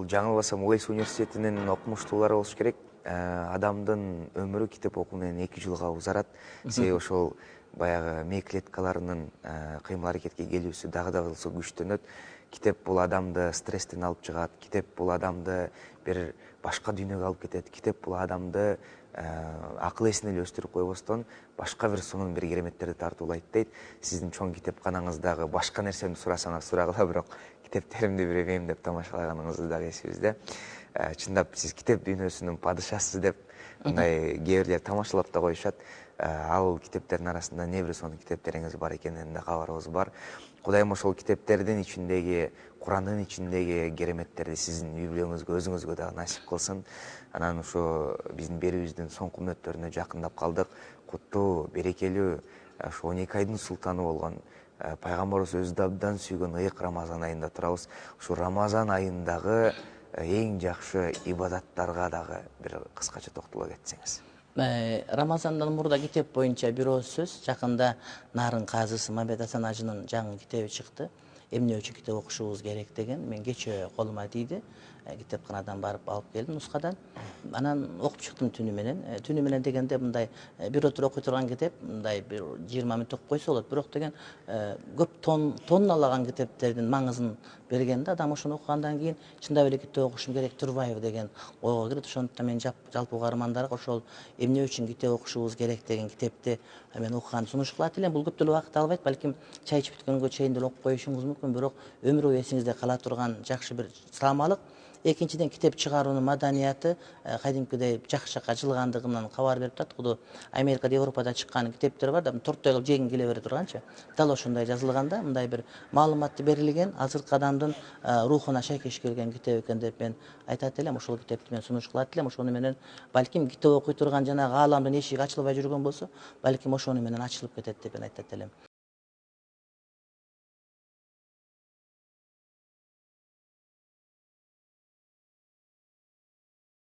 жаңылбасам Уэльс университетинин окумуштуулары болуш керек. Адамдын өмүрү китеп окуу менен 2 жылга узарат. Себеби ошол баягы мээ клеткаларынын кыймыл аракетке келүүсү дагы да болсо күчтөнөт. Китеп бул адамды стресстен алып чыгат. Китеп бул адамды бир башка дүйнөгө алып кетет. Китеп бул адамды акыл эсин эле өстүрүп койбостон башка бир сонун бир кереметтерди тартуулайт дейт. Сиздин чоң китепканаңыздагы башка нерсени сурасаңыз сурагыла, бирок китептеримди бир эмемдеп тамашалаганыңызды дагы эсибизде. Чындап сиз китеп дүйнөсүнүн падышасысыз деп мындай кээ бирлер тамашалап да коюшат. Ал китептердин арасында не бир сонун китептериңиз бар экенинен да кабарыбыз бар. Кудайым ошол китептердин ичиндеги, Курандын ичиндеги кереметтерди сиздин үй бүлөңүзгө, өзүңүзгө дагы насип кылсын. Анан ошо биздин берүүбүздүн соңку мүнөттөрүнө жакындап калдык. Куттуу, берекелүү, ошо 12 айдын султаны болгон пайгамбарыбыз өзү абдан сүйгөн ыйык Рамазан айында турабыз. Ушу Рамазан айындагы эң жакшы ибадаттарга дагы бир кыскача токтоло кетсеңиз. Рамазандан мурда китеп боюнча бир ооз сөз. Жакында Нарын казысы Мамбет Асан ажынын жаңы китеби чыкты. Эмне үчүн китеп окушубуз керек деген. Мен кечээ колума тийди. Китепканадан барып алып келдим нускадан. Анан окуп чыктым түнү менен. Түнү менен дегенде мындай бир отур окуй турган китеп, мындай бир 20 мүнөт окуп койсо болот. Бирок деген көп тонналаган китептердин маңызын берген да, адам ошону окугандан кийин чындап эле китеп окушум керек, турбайбы деген ойго кирет. Ошондуктан мен жалпы угармандарга ошол эмне үчүн китеп окушубуз керек деген китепти мен окуганды сунуш кылат элем. Бул көп деле убакыт албайт, балким чай ичип бүткөнгө чейин деле окуп коюшуңуз мүмкүн, бирок өмүр бою эсиңизде кала турган жакшы бир саламалык. Экинчиден, китеп чыгаруунун маданияты кадимкидей жакшы жакка жылгандыгынан кабар берип турат. Куду Америкада, Европада чыккан китептер бар да, тортой кылып жегиң келе бере турганчы. Дал ошондой жазылганда, мындай бир маалыматты берилген, азыркы адамдын рухуна шайкеш келген китеп экен деп мен айтат элем. Ошол китепти мен сунуш кылат элем. Ошону менен балким китеп окуй турган жанагы ааламдын эшиги ачылбай жүргөн болсо, балким ошону менен ачылып кетет деп мен айтат элем.